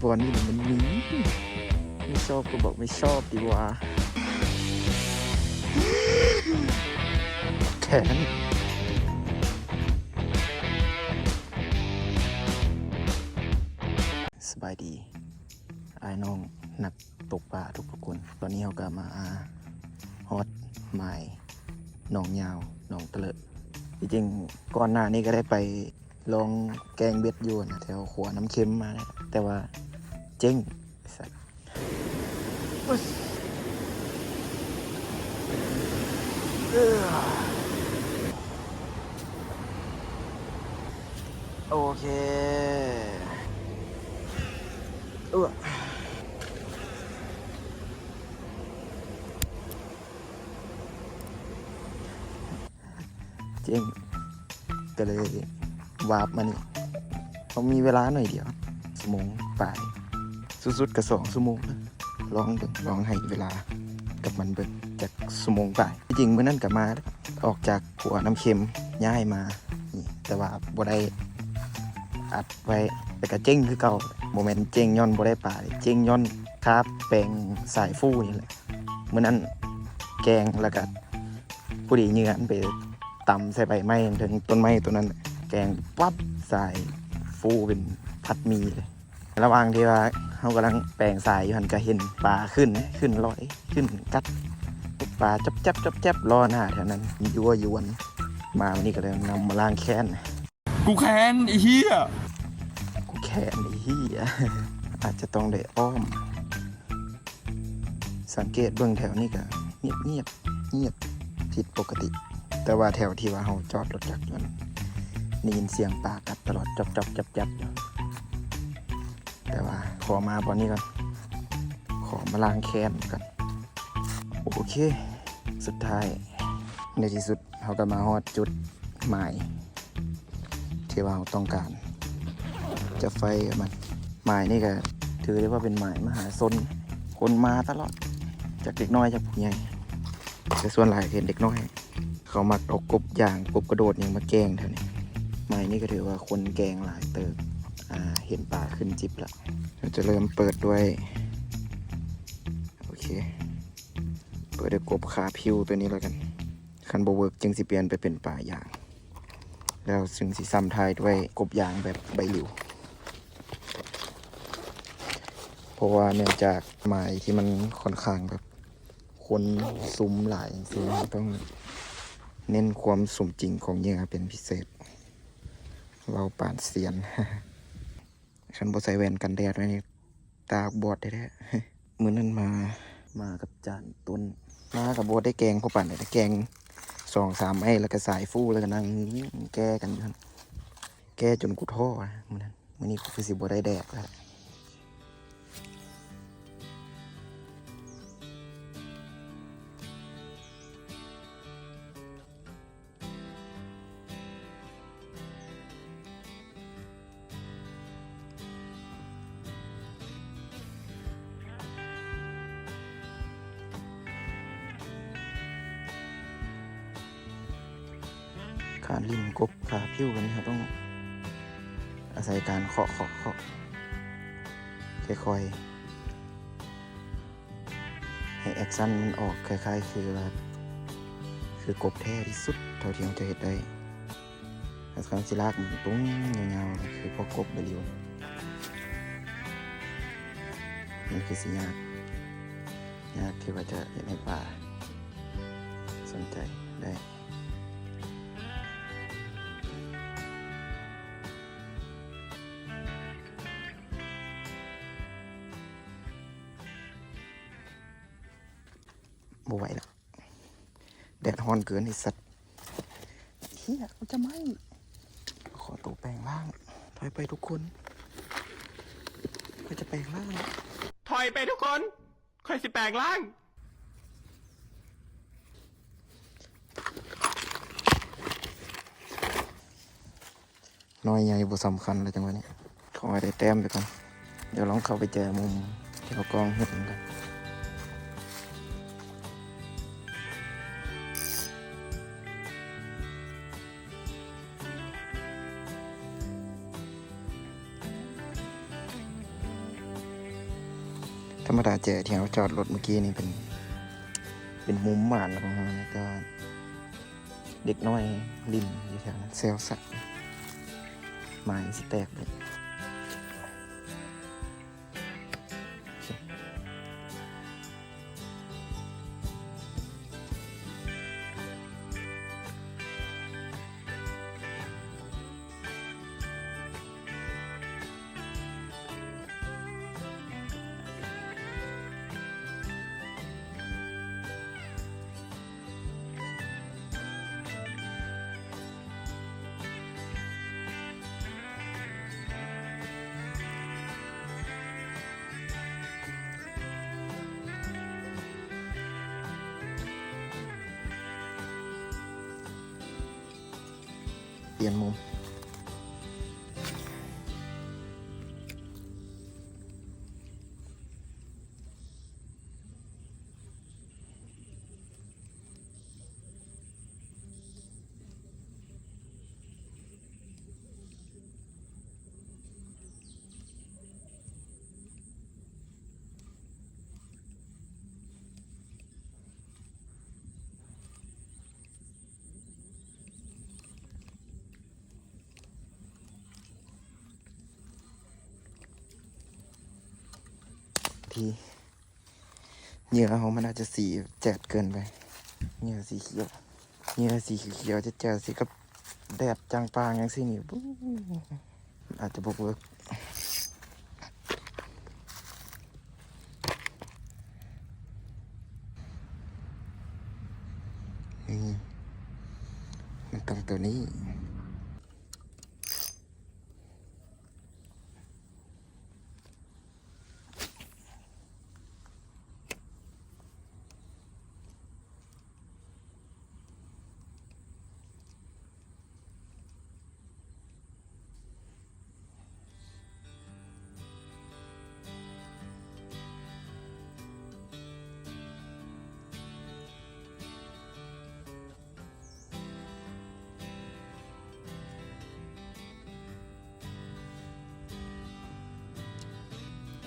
บอลนี่มันหนีไม่ชอบก็บอกไม่ชอบดีกว่าแขนสบายดีไอ้น้องนักตกปลาทุกคนตอนนี้เราก็มาฮอตไม้หนองยาวหนองตะเลอะจริงๆก่อนหน้านี้ก็ได้ไปลองแกงเบ็ดอยู่นะแถวขวน้ำเค็มมานะแต่ว่าเจ๊งสัตว์โอเคเจ๊งก็เลยวาร์ปมานี่เขามีเวลาหน่อยเดียวชั่วโมงป่ายสุดๆกับ2 ชั่วโมงลองให้เวลากับมันเบิกจากชั่วโมงป่ายจริงเมื่อนั้นกลับมาออกจากหัวน้ำเค็มย้ายมานี่แต่ว่าบ่ได้อัดไว้แต่ก็เจ๊งคือเก่าโมเมนต์เจ๊งย้อนบ่ได้ป่าเจ๊งย้อนคาบแปลงสายฟูนี่แหละเมื่อนั้นแกงแล้วก็ผู้ดีเงื่อนไปตำใส่ใบไม้ถึงต้นไม้ตัวนั้นแกงปั๊บใส่ฟูเป็นผัดหมี่เลยระหว่างที่ว่าเขากำลังแปลงสายอยู่หันก็เห็นปลาขึ้นลอยขึ้นกัดปลาจับรอหน้าแถวนั้นยั่วยวนมาวันนี้ก็เลยนำมาล้างแค้นกูแค้นไอ้เหี้ยกูแค้นไอ้เหี้ยอาจจะต้องได้อ้อมสังเกตเบื้องแถวนี้ก็เงียบผิดปกติแต่ว่าแถวที่ว่าเราจอดรถจักรยานได้ยินเสียงปลากัดตลอดจับอยู่แต่ว่าขอมาบอนนี้ก่อนขอมาล้างแค้นกันโอเคสุดท้ายในที่สุดเราก็มาฮอดจุดหมายที่ว่าเราต้องการจะไฟกับมันหมายนี่ก็ถือได้ว่าเป็นหมายมหาชนคนมาตลอดจากเด็กน้อยจากผู้ใหญ่แต่ส่วนหลายเห็นเด็กน้อยเขามักเอากบอย่างกบกระโดดอย่างมาแกงเท่านี้หมายนี่ก็ถือว่าคนแกงหลายเติบเห็นปลาขึ้นจิบละเราจะเริ่มเปิดด้วยโอเคเปิดด้วยกบขาพิวตัวนี้แล้วกันคันโบเวิร์กจึงสิเปลี่ยนไปเป็นปลาอย่างแล้วซึ่งสีซ้ำท้ายด้วยกบยางแบบใบหลิวเพราะว่าเนื่องจากไม้ที่มันค่อนข้างแบบคนซุ้มหลายสิ่งต้องเน้นความสมจริงของเหยื่อเป็นพิเศษเราปานเสียนฉันบ่ใส่แว่นกันแดดไว้นี่ตาบอดแท้ๆมื้อนั้นมากับจานต้นมากับบอดได้แกงพอปั่นได้แกง2-3ไอ้แล้วก็สายฟูแล้วก็นั่งแก้กันอยู่แก้จนกูท้อมื้อนั้นมื้อนี้กูคือสิบ่ได้แดกแล้วการลิ้นกบขาพิ้วกันนี่ครับต้องอาศัยการเคาะค่อยๆให้แอคชั่นมันออกคล้ายๆคือกบแท้ที่สุดเท่าที่เราจะเห็นได้แต่คำสิลากมันตุ้งยาวๆคือพวกกบเบลิวมันคือสิยากที่ว่าจะเห็นในป่าสนใจได้บ่ไหวแล้วแดดฮ้อนเกินไอ้สัตว์เฮียกูจะไม่ขอตัวแปลงร่างถอยไปทุกคนก็จะแปลงร่างถอยไปทุกคนค่อยสิแปลงร่างน้อยใหญ่บ่สำคัญเลยจังหวะนี้ขอให้ได้แต้มไปก่อนเดี๋ยวลองเข้าไปเจอมุมที่เขากองเห็นกัน ธรรมดาเจอที่เราจอดรถเมื่อกี้นี่เป็นมุมหมานของเรานะก็เด็กน้อยลินอยู่แถวนั้นเซลสัตว์ไม้สิแตกเลยเปลี่ยนมุมที่เหยื่อเขามันอาจจะสีแจ๋ดเกินไปเหยื่อสีเขียวเหยื่อสีเขียวจะแจ๋ดสีกับแดดจางปางอย่างสินี่ปุ๊บอาจจะบกเวิร์กนี่มันต้องตัวนี้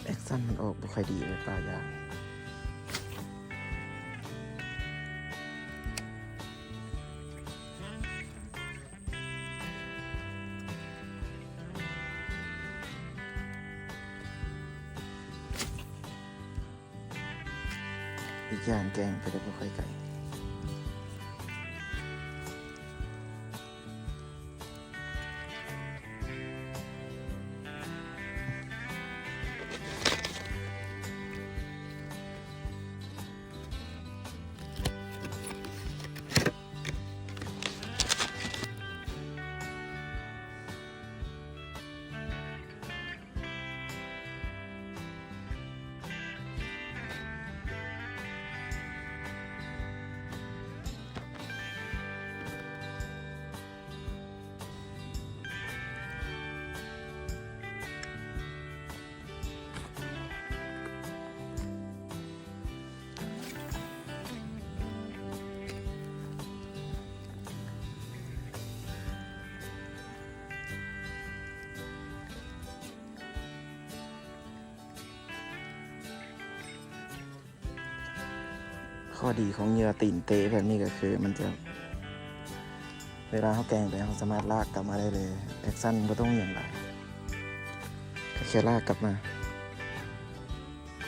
แอคชั่นมันออกบุค่อยดีเลยปลายางอีกอย่างแกงก็ได้บุค่อยไก่ข้อดีของเหยื่อตีนเตะแบบนี้ก็คือมันจะเวลาเขาแกงไปเขาสามารถลากกลับมาได้เลยแอคชั่นไม่ต้องอย่างไรแค่ลากกลับมา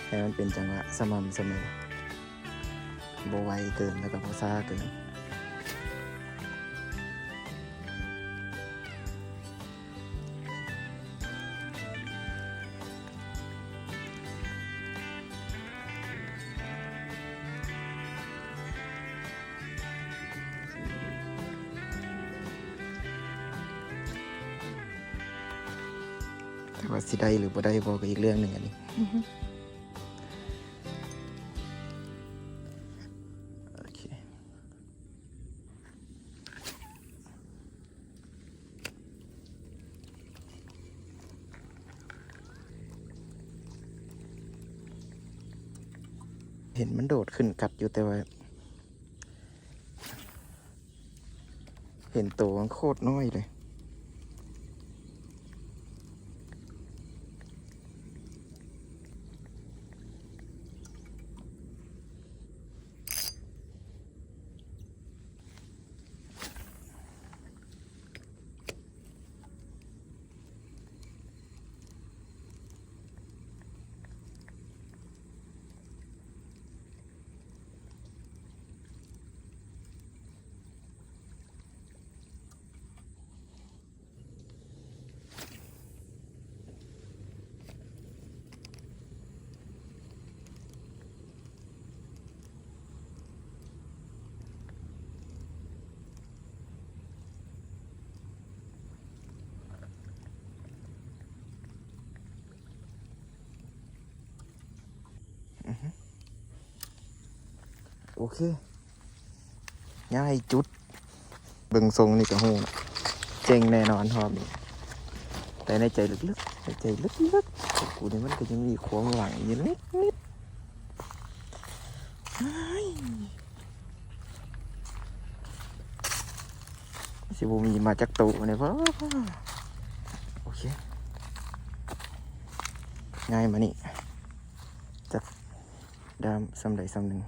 ให้มันเป็นจังหวะสม่ำเสมอโบไวเกินแล้วก็โบซ่าเกินแต่ว่าสิได้หรือบ่ได้บอกอีกเรื่องหนึ่งอันนี้โอเคเห็นมันโดดขึ้นกัดอยู่แต่ว่าเห็นตัวมันโคตรน้อยเลย โอเคง่ายจุดเบิ่งทรงนี่ก็ฮู้นะเจ๋งแน่นอนรอบนี้แต่ในใจลึกๆในใจลึกๆของกูนี่มันก็ยังมีความหวังอยู่นิดสิบ่มีมาจากตู้เนี่ยเพราะโอเคง่ายมานี่จัดดามซ้ำใดซ้ำหนึ่ง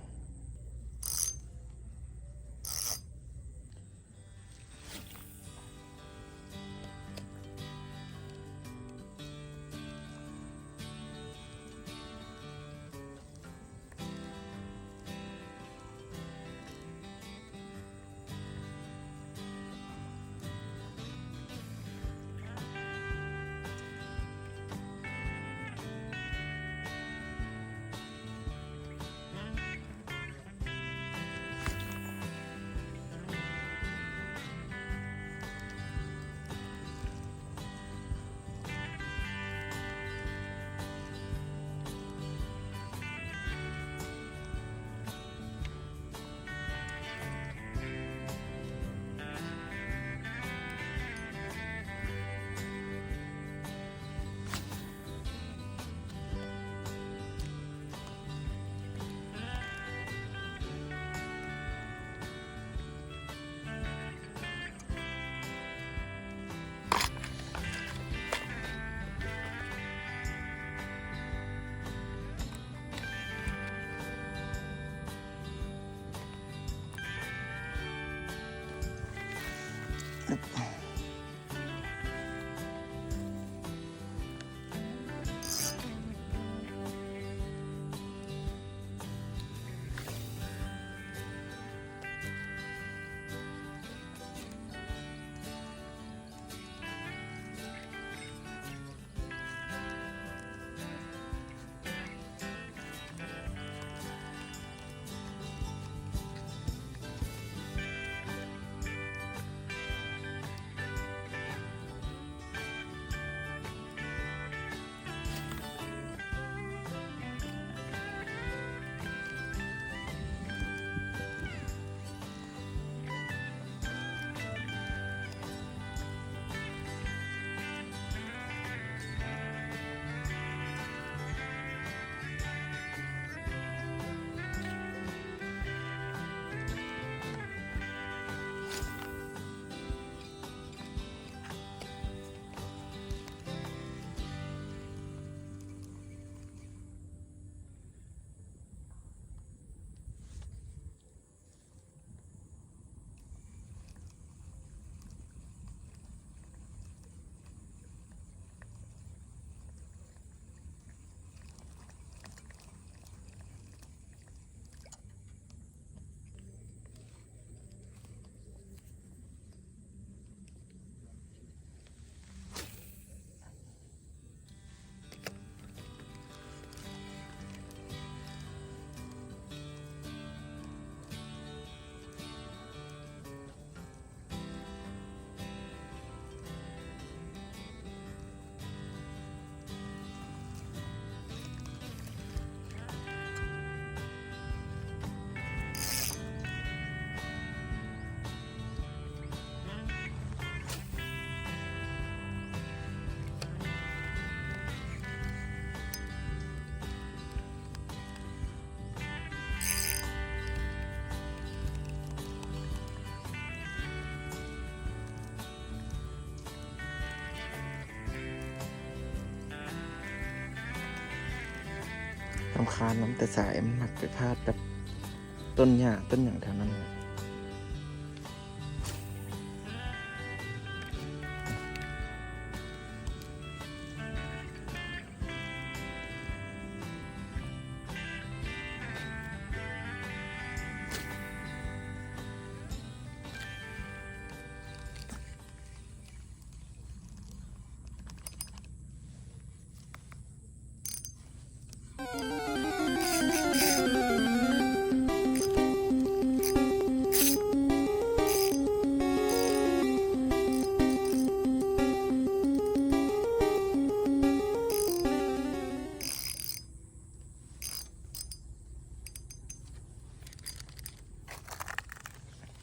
รำคาญน้ำแต่สายมันหักไปพาดกับต้นหญ้าต้นอย่างแถวนั้น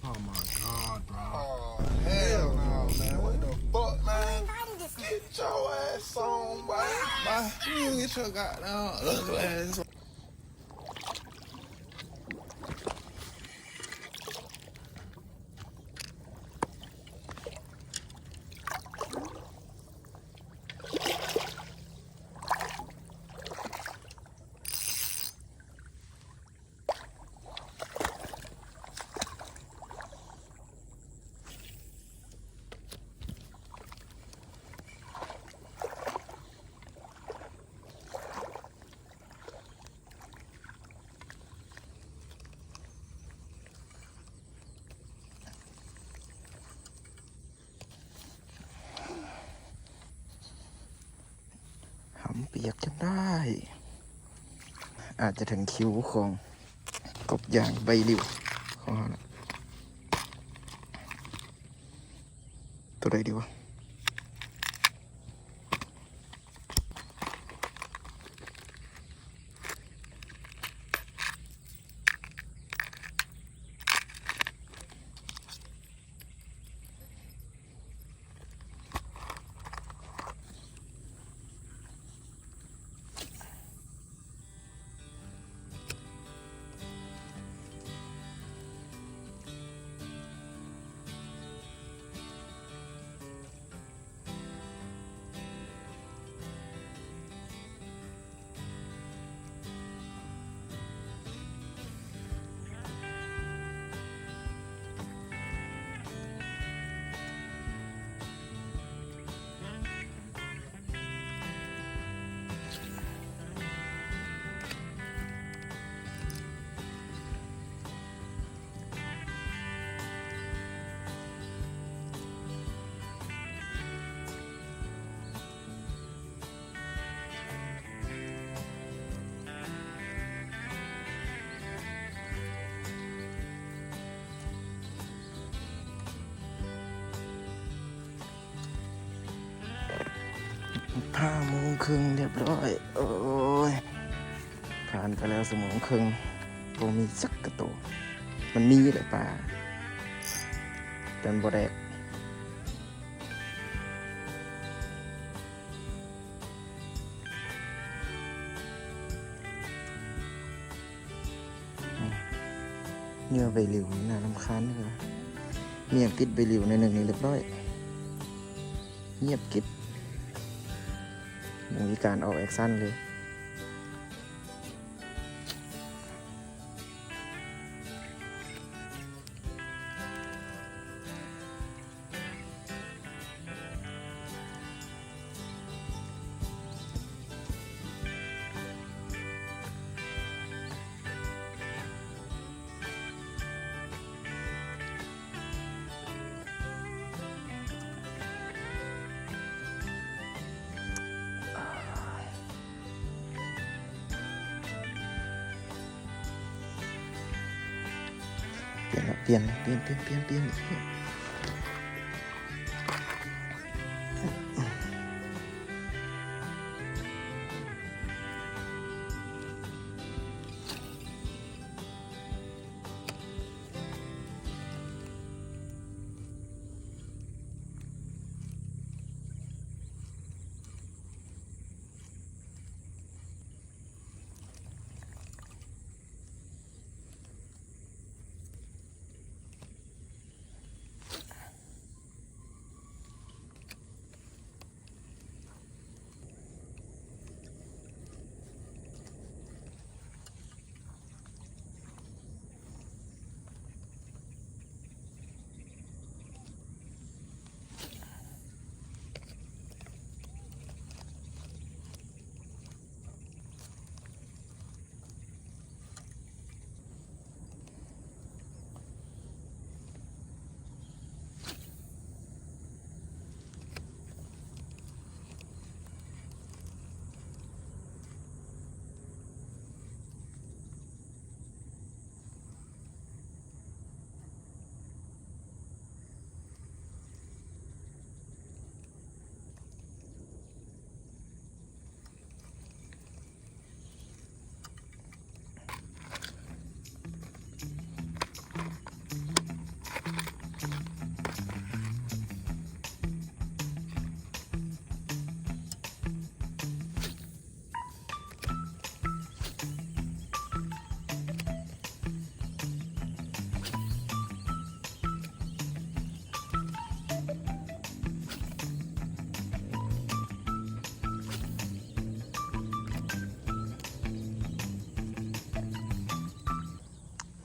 Oh my god, bro. Oh, hell no, man. What the fuck, man? Get your ass on, boy. Bye. You get your goddamn ugly ass. หำเปียกจนได้ อาจจะถึงคิวของกบย่างใบหลิวของเราละตัวใดดีวะ5:30เรียบร้อย โอ้ย ผ่านไปแล้ว1:30โบมีสักกระโตวมันมีเลยป่าแต่บ่แดกเนื้อใบหลิวน่ารำคาญเลยเมียติดใบหลิวในหนึ่งนี่เรียบร้อยเงียบกิ๊บยังมีการออกแอคชั่นเลยเปลี่ยน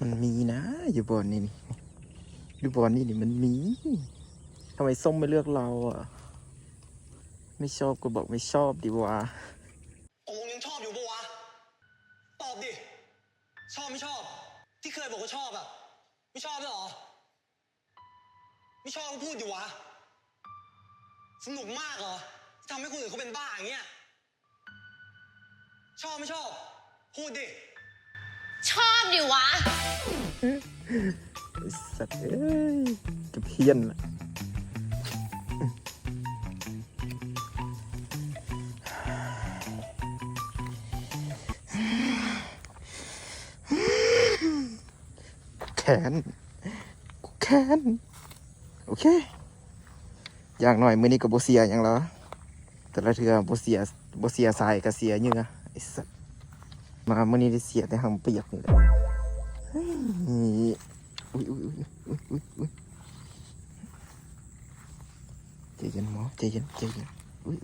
มันมีนะอยู่บอนนี่นี่อยู่บอนนี่นี่มันมีทำไมส้มไม่เลือกเราอ่ะไม่ชอบก็บอกไม่ชอบดีวะ ตกลงยังชอบอยู่ปะวะ ตอบดิ ชอบไม่ชอบ ที่เคยบอกว่าชอบอะไม่ชอบด้วยเหรอ ไม่ชอบก็พูดดิวะ สนุกมากเหรอที่ทำให้คนอื่นเขาเป็นบ้าอย่างเงี้ย ชอบไม่ชอบ พูดดิ ชอบดิวะ ไอ้สัตว์เอ้ยจะเพี้ยนละแขนกูแขนโอเค อย่างหน่อยมือนี้กับโบเซียอย่างละแต่ละเทือโบเซียทรายกับเสียเหงื่อไอ้สัตว์มามือนี้ได้เสียแต่หางเปียกนี่แหละอุ้ยใจเย็นหมอใจเย็นอุ้ย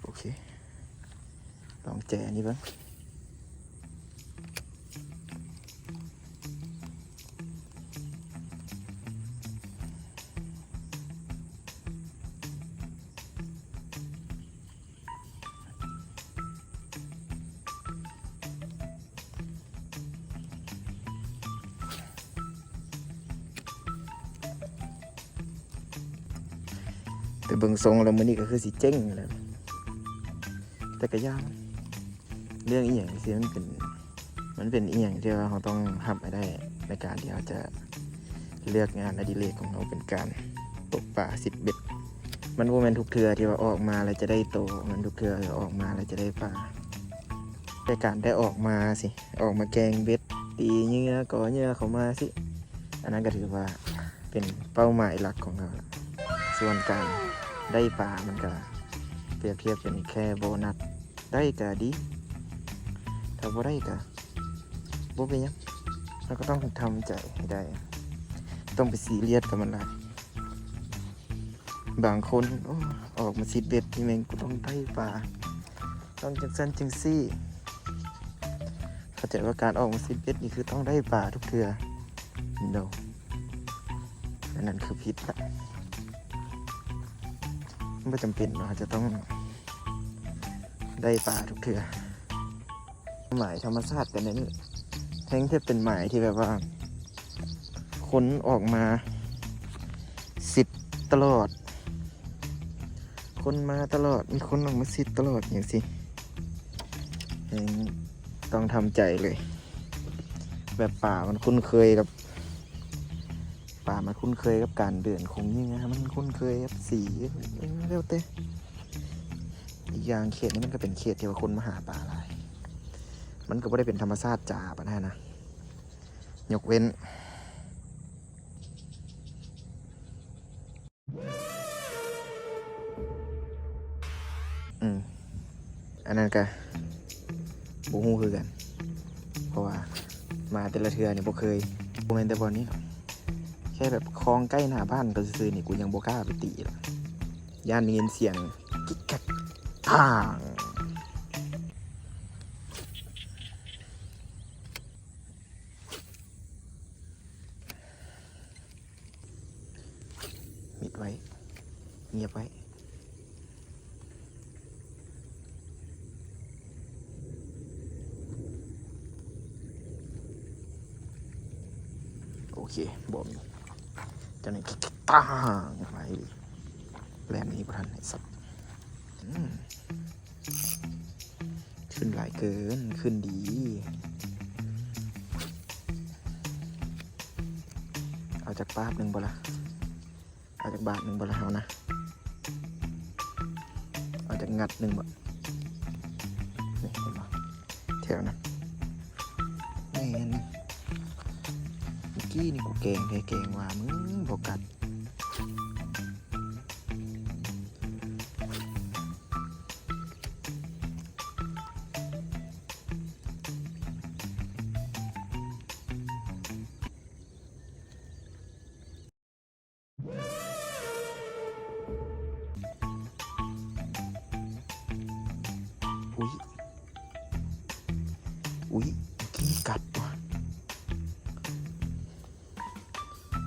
โอเคลองแจนี่บ้างแต่เบิ่งทรงแล้วมื้อนี้ก็คือสิเจ๊งแล้วแต่ก็ยากเรื่องอีหยังสิมันเป็นอีหยังที่ว่าเราต้องทำให้ได้ในการที่เราจะเลือกงานอดิเรกของเราเป็นการตกปลา10 เบ็ดมันบ่แม่นทุกเทื่อที่ว่าออกมาแล้วจะได้โตมันทุกเทื่อออกมาแล้วจะได้ปลาแต่การได้ออกมาสิออกมาแกงเบ็ดตีเหยื่อก่อเหยื่อเข้ามาสิอันนั้นก็ถือว่าเป็นเป้าหมายหลักของเราส่วนการได้ปลามันก็เปรียบเทียบเป็นแค่โบนัสได้ก็ดีถ้าบ่ได้ก็บ่เป็นหยังเราก็ต้องทำใจให้ได้ต้องไปซีเรียสกับมันหลายบางคนออกมาซิดเบ็ดที่แม่งกูต้องได้ปลาต้องจังซั่นจังซี่เข้าใจว่าการออกมาซิดเบ็ดนี่คือต้องได้ปลาทุกเทื่อโนอันนั้นคือผิดละไม่จำเป็นเราจะต้องได้ปลาทุกเทื่อหมายธรรมชาติกันนี่แท้งที่เป็นหมายที่แบบว่าคนออกมาสิทธิ์ตลอดคนมาตลอดมีคนออกมาสิทธิ์ตลอดอย่างสิต้องทำใจเลยแบบป่ามันคุ้นเคยกับการเดินของยิ่งนะมันคุ้นเคยกับสีเร็วเต้อีกอย่างเขตนี้มันก็เป็นเขตที่ว่าคนมาหาปลาหลายมันก็ไม่ได้เป็นธรรมชาติจ๋าปะนะยกเว้นอันนั้นก็บูฮู้คือกันเพราะว่ามาแต่ละเทือเนี่ยบ่เคยบ่แม่นแต่บอลนี้หรอกแค่แบบคลองใกล้หน้าบ้านก็ซื้อๆนี่กูยังบ่กล้าไปตีหรอกย่านได้ยินเสียงกิ๊กกักท่างมิดไว้เงียบไว้โอเคบ่มีจะนี่ต่างไปแลนนี้ประทันไอ้สัตว์ขึ้นหลายเกินขึ้นดีเอาจากป้าบหนึ่งบ่ละเอาจากบาทหนึ่งบ่ละเอานะเอาจากงัดหนึ่งบ่นี่เห็นบ่แถวนั้นนี่นี่เมื่อกี้นี่กูเก่งเก่งว่ามึงบกัด อุ้ยอุ้ยกินกัดว่ะ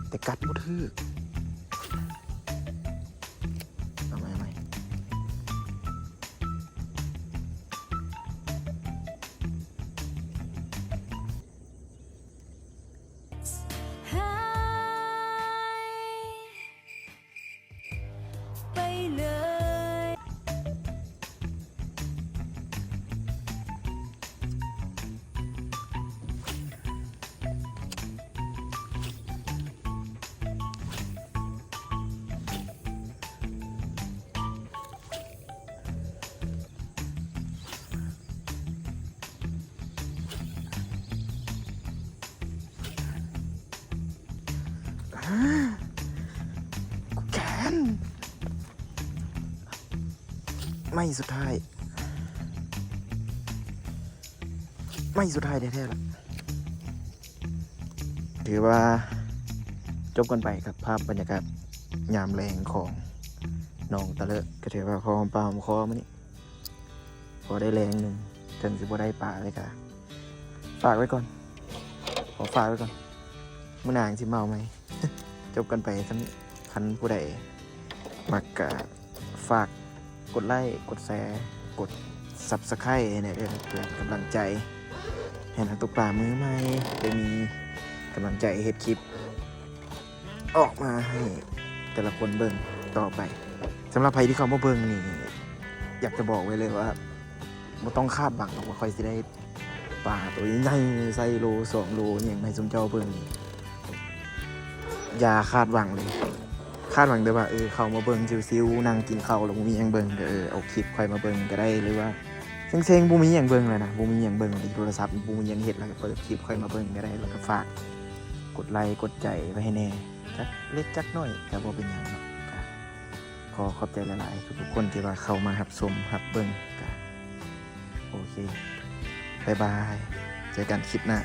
แต่กัดบ่ถือเอาไหมไปเลย กูแขนไม่สุดท้ายแท้ๆล่ะถือว่าจบกันไปครับภาพบรรยากาศยามแรงของหนองตะเลอะก็ถือว่าพอหอมปลาหอมคอมานี่พอได้แรงหนึ่งถึงสิบ่ได้ปลาเลยค่ะฝากไว้ก่อนขอฝากไว้ก่อนมื้อหนางสิเมาไหม จบกันไปทั้งคันผู้ใดมักกะฝากกดไลค์กดแชร์กด Subscribe เนี่ยเพื่อกำลังใจให้นักตกปลามือใหม่ได้มีกำลังใจเฮ็ดคลิป ออกมาให้แต่ละคนเบิ่งต่อไปสำหรับใครที่เขามาเบิ่งนี่อยากจะบอกไว้เลยว่าบ่ต้องคาดหวังหรอกว่าค่อยสิได้ปลาตัวใหญ่ๆใส่โล2 โลอย่างในซุมเจ้าเบิ่งนี่อย่าคาดหวังเลยคาดหวังแต่ว่าเขามาเบิ่งซิวๆนั่งกินข้าวแล้วบ่มีหยังเบิ่งก็เอาคลิปค่อยมาเบิ่งก็ได้หรือว่าเซ็งๆบ่มีหยังเบิ่งเลยนะบ่มีหยังเบิ่งโทรศัพท์บ่มีหยังเฮ็ดแล้วก็เปิดคลิปค่อยมาเบิ่งก็ได้แล้วก็ฝากกดไลค์กดใจไว้ให้แน่จักเล็กจักน้อยแต่บ่เป็นหยังเนาะก็ขอขอบใจหลายๆทุกๆคนที่ว่าเข้ามารับชมรับเบิ่งก็โอเคบ๊ายบายเจอกันคลิปหน้า